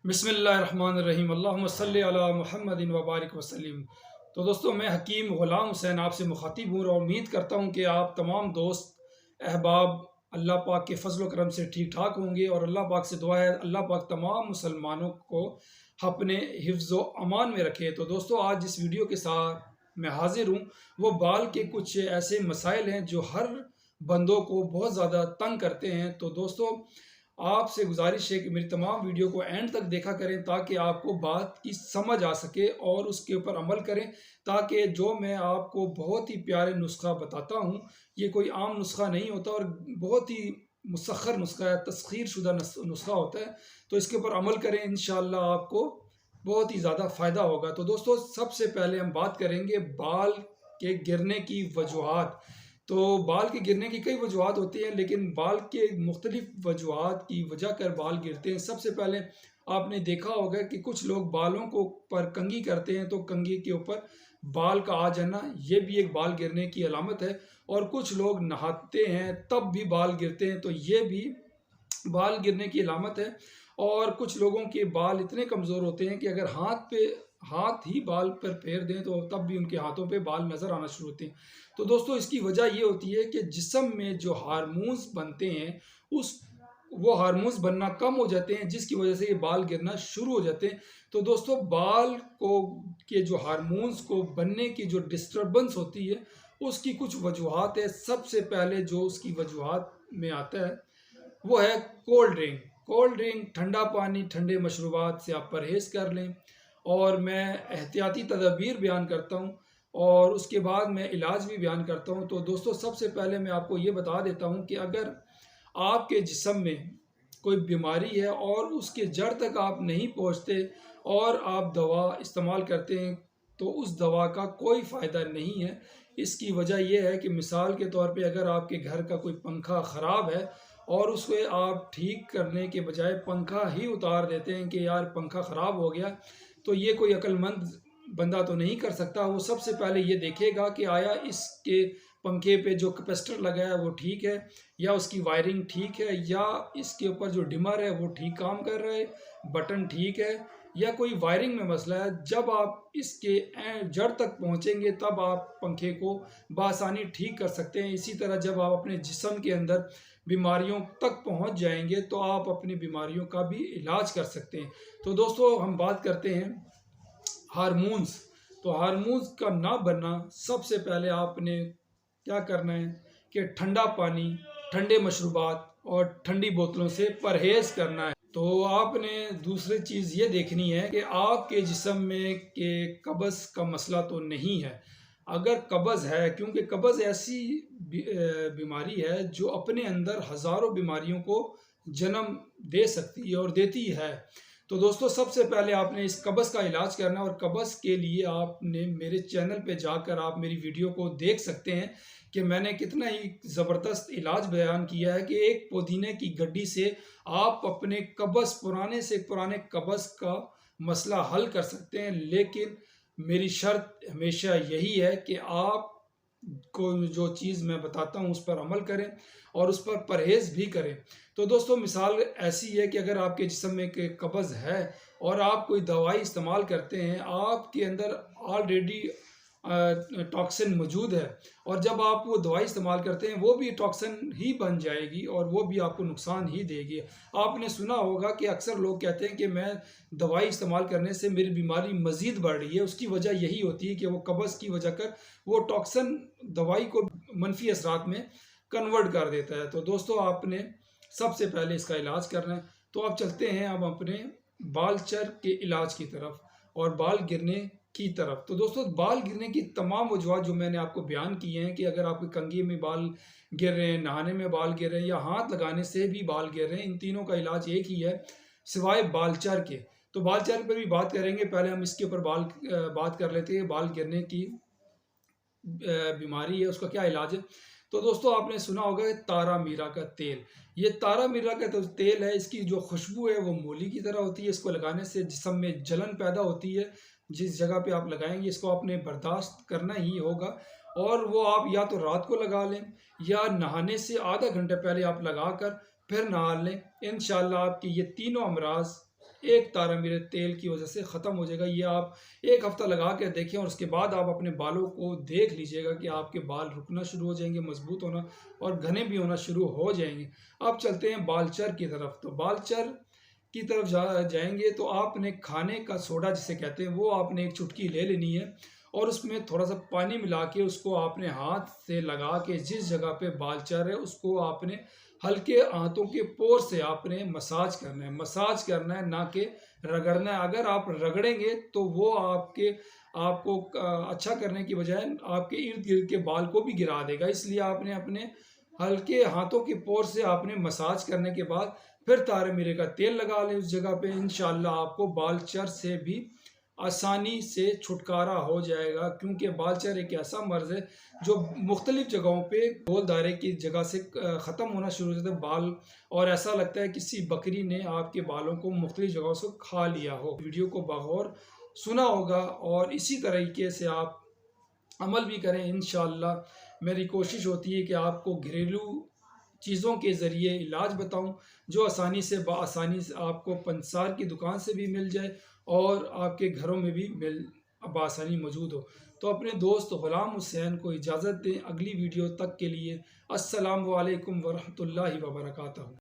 बिस्मिल्लाहिर्रहमानिर्रहीम अल्लाहुम्मा सल्लि अला मुहम्मदिन व बारिक वसल्लिम। तो दोस्तों, मैं हकीम ग़ुलाम हुसैन आपसे मुखातिब हूँ और उम्मीद करता हूँ कि आप तमाम दोस्त अहबाब अल्लाह पाक के फजल व करम से ठीक ठाक होंगे। और अल्लाह पाक से दुआ है अल्लाह पाक तमाम मुसलमानों को अपने हिफ्ज़ व अमान में रखे। तो दोस्तों, आज जिस वीडियो के साथ मैं हाजिर हूँ वो बाल के कुछ ऐसे मसाइल हैं जो हर बंदों को बहुत ज़्यादा तंग करते हैं। तो दोस्तों, आपसे गुजारिश है कि मेरी तमाम वीडियो को एंड तक देखा करें ताकि आपको बात की समझ आ सके और उसके ऊपर अमल करें, ताकि जो मैं आपको बहुत ही प्यारे नुस्खा बताता हूँ ये कोई आम नुस्खा नहीं होता और बहुत ही मुसख्खर नुस्खा है, तस्खीर शुदा नुस्खा होता है। तो इसके ऊपर अमल करें, इंशाअल्लाह आपको बहुत ही ज़्यादा फ़ायदा होगा। तो दोस्तों, सबसे पहले हम बात करेंगे बाल के गिरने की वजूहात। तो बाल के गिरने की कई वजूहात होती हैं, लेकिन बाल के मुख्तलिफ वजूहात की वजह कर बाल गिरते हैं। सबसे पहले आपने देखा होगा कि कुछ लोग बालों को पर कंघी करते हैं, तो कंघी के ऊपर बाल का आ जाना ये भी एक बाल गिरने की अलामत है। और कुछ लोग नहाते हैं तब भी बाल गिरते हैं, तो ये भी बाल गिरने की अलामत है। और कुछ लोगों के बाल इतने कमज़ोर होते हैं कि अगर हाथ ही बाल पर फेर दें तो तब भी उनके हाथों पे बाल नज़र आना शुरू होते हैं। तो दोस्तों, इसकी वजह ये होती है कि जिस्म में जो हार्मोन्स बनते हैं उस वो हार्मोन्स बनना कम हो जाते हैं, जिसकी वजह से ये बाल गिरना शुरू हो जाते हैं। तो दोस्तों, बाल को के जो हार्मोन्स को बनने की जो डिस्टर्बेंस होती है उसकी कुछ वजूहात है। सबसे पहले जो उसकी वजूहात में आता है वो है कोल्ड ड्रिंक। कोल्ड ड्रिंक, ठंडा पानी, ठंडे मशरूबात से आप परहेज़ कर लें। और मैं एहतियाती तदबीर बयान करता हूँ और उसके बाद मैं इलाज भी बयान करता हूँ। तो दोस्तों, सबसे पहले मैं आपको ये बता देता हूँ कि अगर आपके जिस्म में कोई बीमारी है और उसके जड़ तक आप नहीं पहुँचते और आप दवा इस्तेमाल करते हैं, तो उस दवा का कोई फ़ायदा नहीं है। इसकी वजह यह है कि मिसाल के तौर पे अगर आपके घर का कोई पंखा ख़राब है और उसे आप ठीक करने के बजाय पंखा ही उतार देते हैं कि यार पंखा ख़राब हो गया, तो ये कोई अक्लमंद बंदा तो नहीं कर सकता। वो सबसे पहले ये देखेगा कि आया इसके पंखे पे जो कैपेसिटर लगा है वो ठीक है, या उसकी वायरिंग ठीक है, या इसके ऊपर जो डिमर है वो ठीक काम कर रहा है, बटन ठीक है, या कोई वायरिंग में मसला है। जब आप इसके जड़ तक पहुंचेंगे तब आप पंखे को बआसानी ठीक कर सकते हैं। इसी तरह जब आप अपने जिस्म के अंदर बीमारियों तक पहुंच जाएंगे तो आप अपनी बीमारियों का भी इलाज कर सकते हैं। तो दोस्तों, हम बात करते हैं हार्मोन्स। तो हार्मोन्स का ना बनना, सबसे पहले आपने क्या करना है कि ठंडा पानी, ठंडे मशरूबात और ठंडी बोतलों से परहेज़ करना है। तो आपने दूसरी चीज़ ये देखनी है कि आपके जिस्म में के कब्ज़ का मसला तो नहीं है। अगर कब्ज़ है, क्योंकि कब्ज़ ऐसी बीमारी है जो अपने अंदर हज़ारों बीमारियों को जन्म दे सकती है और देती है। तो दोस्तों, सबसे पहले आपने इस कब्ज़ का इलाज करना है और कब्ज़ के लिए आपने मेरे चैनल पे जाकर आप मेरी वीडियो को देख सकते हैं कि मैंने कितना ही ज़बरदस्त इलाज बयान किया है कि एक पुदीने की गड्डी से आप अपने कब्ज़, पुराने से पुराने कब्ज़ का मसला हल कर सकते हैं। लेकिन मेरी शर्त हमेशा यही है कि आप को जो चीज़ मैं बताता हूँ उस पर अमल करें और उस पर परहेज़ भी करें। तो दोस्तों, मिसाल ऐसी है कि अगर आपके जिस्म में के कब्ज़ है और आप कोई दवाई इस्तेमाल करते हैं, आपके अंदर ऑलरेडी टॉक्सिन मौजूद है और जब आप वो दवाई इस्तेमाल करते हैं वो भी टॉक्सिन ही बन जाएगी और वो भी आपको नुकसान ही देगी। आपने सुना होगा कि अक्सर लोग कहते हैं कि मैं दवाई इस्तेमाल करने से मेरी बीमारी मज़ीद बढ़ रही है। उसकी वजह यही होती है कि वो कब्ज़ की वजह कर वो टॉक्सिन दवाई को मनफी असरात में कन्वर्ट कर देता है। तो दोस्तों, आपने सबसे पहले इसका इलाज करना है। तो आप चलते हैं अब अपने बालचर के इलाज की तरफ और बाल गिरने की तरफ। तो दोस्तों, बाल गिरने की तमाम वजूहत जो मैंने आपको बयान किए हैं कि अगर आपकी कंघी में बाल गिर रहे हैं, नहाने में बाल गिर रहे हैं या हाथ लगाने से भी बाल गिर रहे हैं, इन तीनों का इलाज एक ही है सिवाय बालचर के। तो बालचर पर भी बात करेंगे, पहले हम इसके ऊपर बात कर लेते हैं। बाल गिरने की बीमारी है, उसका क्या इलाज है। तो दोस्तों, आपने सुना होगा तारा मीरा का तेल। ये तारा मीरा का तो तेल है, इसकी जो खुशबू है वो मूली की तरह होती है। इसको लगाने से जिस्म में जलन पैदा होती है। जिस जगह पे आप लगाएंगे इसको आपने बर्दाश्त करना ही होगा और वो आप या तो रात को लगा लें या नहाने से आधा घंटे पहले आप लगा कर फिर नहा लें। इंशाल्लाह आपकी ये तीनों अमराज एक तारमीर तेल की वजह से ख़त्म हो जाएगा। ये आप 1 हफ़्ता लगा के देखें और उसके बाद आप अपने बालों को देख लीजिएगा कि आपके बाल रुकना शुरू हो जाएंगे, मजबूत होना और घने भी होना शुरू हो जाएंगे। अब चलते हैं बालचर की तरफ। तो बालचर की तरफ जाएंगे तो आपने खाने का सोडा जिसे कहते हैं वो आपने एक चुटकी ले लेनी है और उसमें थोड़ा सा पानी मिला के उसको आपने हाथ से लगा के जिस जगह पे बालचर है उसको आपने हल्के हाथों के पोर से आपने मसाज करना है, ना कि रगड़ना है। अगर आप रगड़ेंगे तो वो आपको अच्छा करने की बजाय आपके इर्द गिर्द के बाल को भी गिरा देगा। इसलिए आपने अपने हल्के हाथों के पोर से आपने मसाज करने के बाद फिर तारे मीरे का तेल लगा लें उस जगह पे। इंशाल्लाह आपको बालचर से भी आसानी से छुटकारा हो जाएगा, क्योंकि बालचर एक ऐसा मर्ज़ है जो मुख्तलिफ जगहों पे गोल दायरे की जगह से ख़त्म होना शुरू हो जाता है बाल, और ऐसा लगता है किसी बकरी ने आपके बालों को मुख्तलिफ जगहों से खा लिया हो। वीडियो को बगौर सुना होगा और इसी तरीके से आप अमल भी करें। इंशाअल्लाह मेरी कोशिश होती है कि आपको घरेलू चीज़ों के ज़रिए इलाज बताऊं जो आसानी से आपको पंसार की दुकान से भी मिल जाए और आपके घरों में भी बआसानी मौजूद हो। तो अपने दोस्त ग़ुलाम हुसैन को इजाज़त दें। अगली वीडियो तक के लिए अस्सलामु अलैकुम वरहमतुल्लाहि वबरकातुहू।